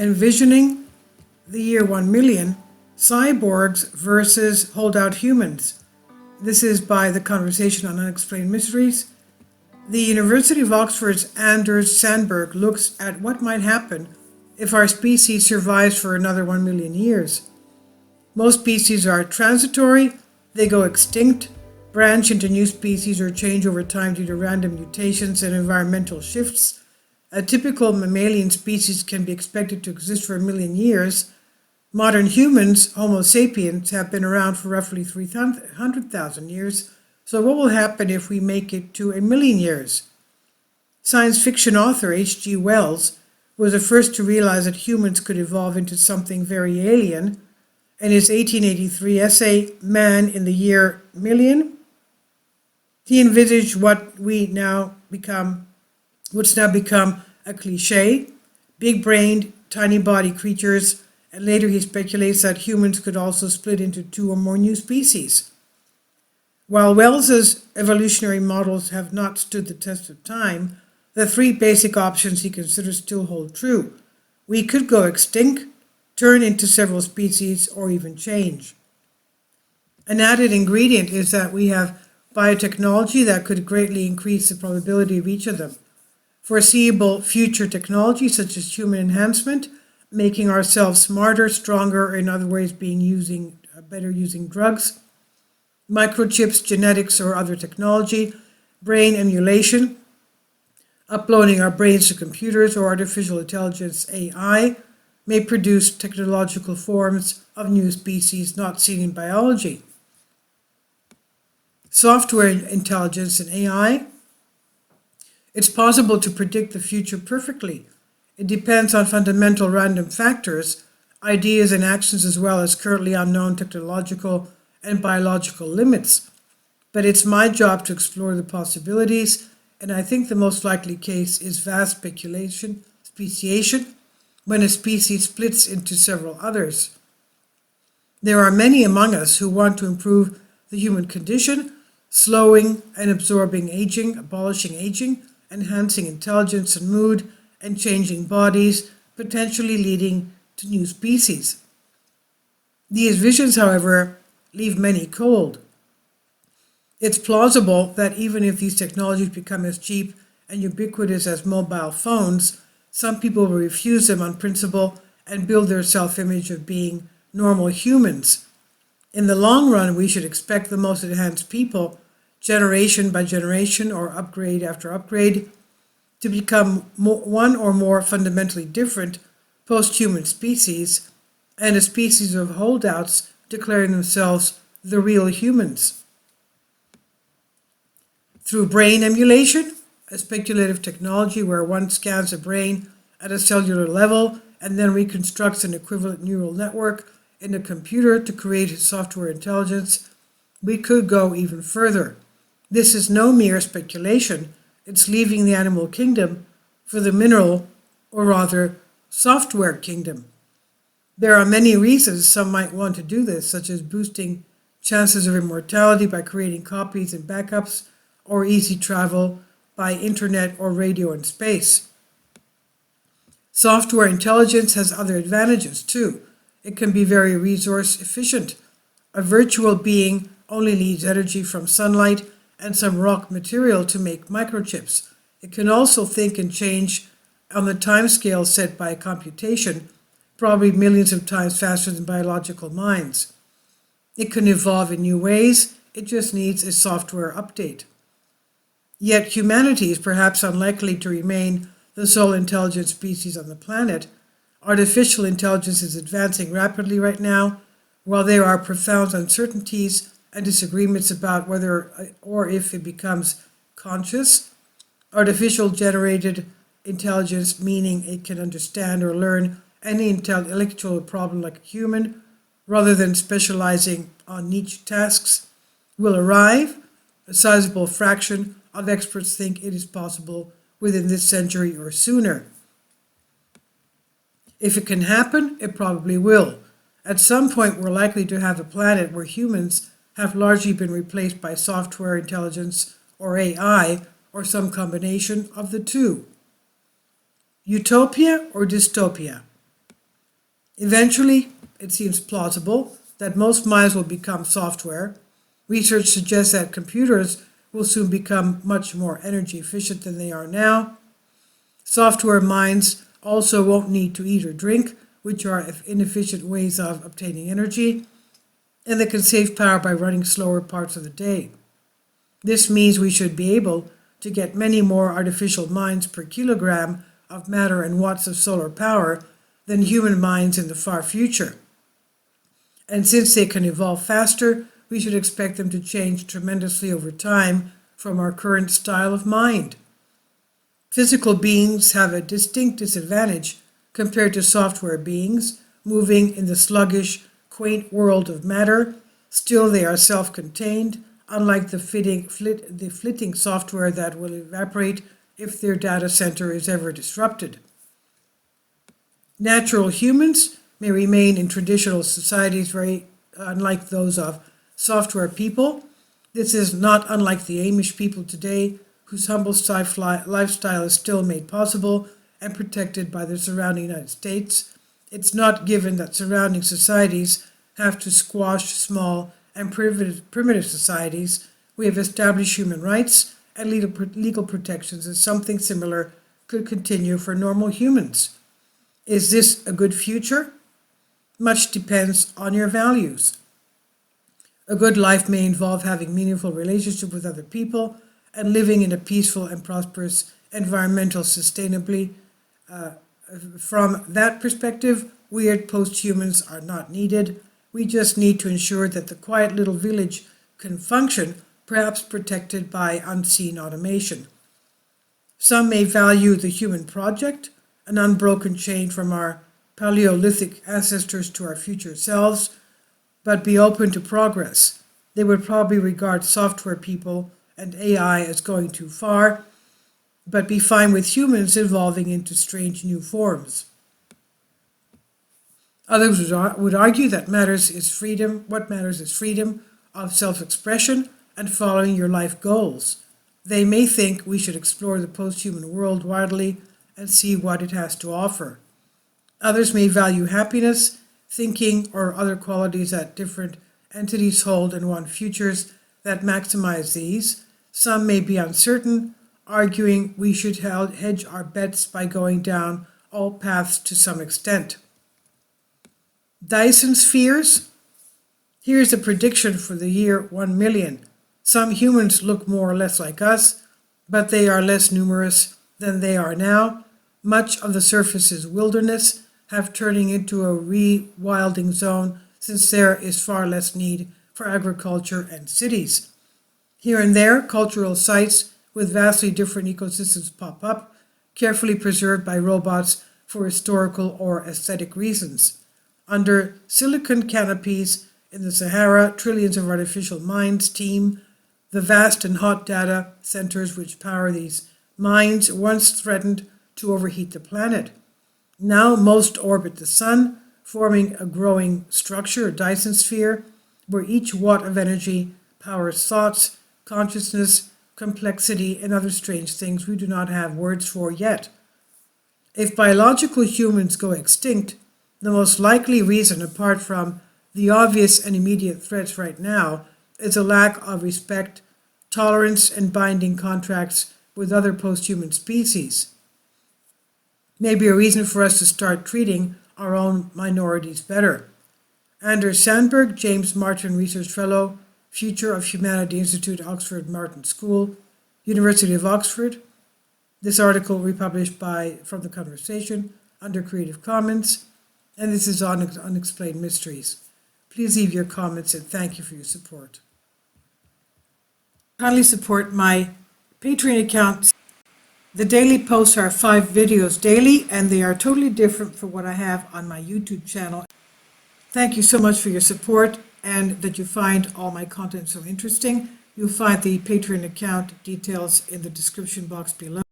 Envisioning the Year 1,000,000, Cyborgs versus Holdout Humans. This is by the Conversation on Unexplained Mysteries. The University of Oxford's Anders Sandberg looks at what might happen if our species survives for another 1,000,000 years. Most species are transitory, they go extinct, branch into new species, or change over time due to random mutations and environmental shifts. A typical mammalian species can be expected to exist for 1,000,000 years. Modern humans, Homo sapiens, have been around for roughly 300,000 years. So what will happen if we make it to 1,000,000 years? Science fiction author H.G. Wells was the first to realize that humans could evolve into something very alien. In his 1883 essay, Man in the Year 1,000,000, he envisaged what's now become a cliche, big-brained, tiny-body creatures, and later he speculates that humans could also split into 2 or more new species. While Wells's evolutionary models have not stood the test of time, the 3 basic options he considers still hold true. We could go extinct, turn into several species, or even change. An added ingredient is that we have biotechnology that could greatly increase the probability of each of them. Foreseeable future technology such as human enhancement, making ourselves smarter, stronger, in other ways better using drugs, microchips, genetics, or other technology, brain emulation, uploading our brains to computers, or artificial intelligence AI may produce technological forms of new species not seen in biology. Software intelligence and AI. It's possible to predict the future perfectly. It depends on fundamental random factors, ideas and actions, as well as currently unknown technological and biological limits. But it's my job to explore the possibilities, and I think the most likely case is vast speciation, when a species splits into several others. There are many among us who want to improve the human condition, slowing and absorbing aging, abolishing aging, enhancing intelligence and mood, and changing bodies, potentially leading to new species. These visions, however, leave many cold. It's plausible that even if these technologies become as cheap and ubiquitous as mobile phones, some people will refuse them on principle and build their self-image of being normal humans. In the long run, we should expect the most enhanced people, generation by generation or upgrade after upgrade, to become one or more fundamentally different post-human species, and a species of holdouts declaring themselves the real humans. Through brain emulation, a speculative technology where one scans a brain at a cellular level and then reconstructs an equivalent neural network in a computer to create software intelligence, we could go even further. This is no mere speculation. It's leaving the animal kingdom for the mineral, or rather, software kingdom. There are many reasons some might want to do this, such as boosting chances of immortality by creating copies and backups, or easy travel by internet or radio in space. Software intelligence has other advantages too. It can be very resource efficient. A virtual being only needs energy from sunlight and some rock material to make microchips. It can also think and change on the timescale set by computation, probably millions of times faster than biological minds. It can evolve in new ways. It just needs a software update. Yet humanity is perhaps unlikely to remain the sole intelligent species on the planet. Artificial intelligence is advancing rapidly right now. While there are profound uncertainties and disagreements about whether or if it becomes conscious, artificial generated intelligence, meaning it can understand or learn any intellectual problem like a human, rather than specializing on niche tasks, will arrive. A sizable fraction of experts think it is possible within this century or sooner. If it can happen, it probably will. At some point, we're likely to have a planet where humans have largely been replaced by software intelligence or AI, or some combination of the two. Utopia or dystopia? Eventually, it seems plausible that most minds will become software. Research suggests that computers will soon become much more energy efficient than they are now. Software minds also won't need to eat or drink, which are inefficient ways of obtaining energy, and they can save power by running slower parts of the day. This means we should be able to get many more artificial minds per kilogram of matter and watts of solar power than human minds in the far future. And since they can evolve faster, we should expect them to change tremendously over time from our current style of mind. Physical beings have a distinct disadvantage compared to software beings, moving in the sluggish, quaint world of matter. Still, they are self-contained, unlike the flitting software that will evaporate if their data center is ever disrupted. Natural humans may remain in traditional societies very unlike those of software people. This is not unlike the Amish people today, whose humble lifestyle is still made possible and protected by the surrounding United States. It's not given that surrounding societies have to squash small and primitive societies. We have established human rights and legal protections, and something similar could continue for normal humans. Is this a good future? Much depends on your values. A good life may involve having meaningful relationships with other people and living in a peaceful and prosperous environmental sustainably. From that perspective, weird post-humans are not needed. We just need to ensure that the quiet little village can function, perhaps protected by unseen automation. Some may value the human project, an unbroken chain from our Paleolithic ancestors to our future selves, but be open to progress. They would probably regard software people and AI as going too far, but be fine with humans evolving into strange new forms. Others would argue that what matters is freedom of self-expression and following your life goals. They may think we should explore the post-human world widely and see what it has to offer. Others may value happiness, thinking, or other qualities that different entities hold and want futures that maximize these. Some may be uncertain, arguing we should hedge our bets by going down all paths to some extent. Dyson Spheres? Here's a prediction for the year 1,000,000. Some humans look more or less like us, but they are less numerous than they are now. Much of the surface is wilderness, turning into a rewilding zone since there is far less need for agriculture and cities. Here and there, cultural sites with vastly different ecosystems pop up, carefully preserved by robots for historical or aesthetic reasons. Under silicon canopies in the Sahara, trillions of artificial minds teem. The vast and hot data centers which power these minds once threatened to overheat the planet. Now most orbit the sun, forming a growing structure, a Dyson sphere, where each watt of energy powers thoughts, consciousness, complexity, and other strange things we do not have words for yet. If biological humans go extinct, the most likely reason, apart from the obvious and immediate threats right now, is a lack of respect, tolerance, and binding contracts with other post-human species. Maybe a reason for us to start treating our own minorities better. Anders Sandberg, James Martin Research Fellow, Future of Humanity Institute, Oxford Martin School, University of Oxford. This article republished from The Conversation under Creative Commons, and this is on Unexplained Mysteries. Please leave your comments and thank you for your support. Kindly support my Patreon account. The daily posts are 5 videos daily, and they are totally different from what I have on my YouTube channel. Thank you so much for your support and that you find all my content so interesting. You'll find the Patreon account details in the description box below.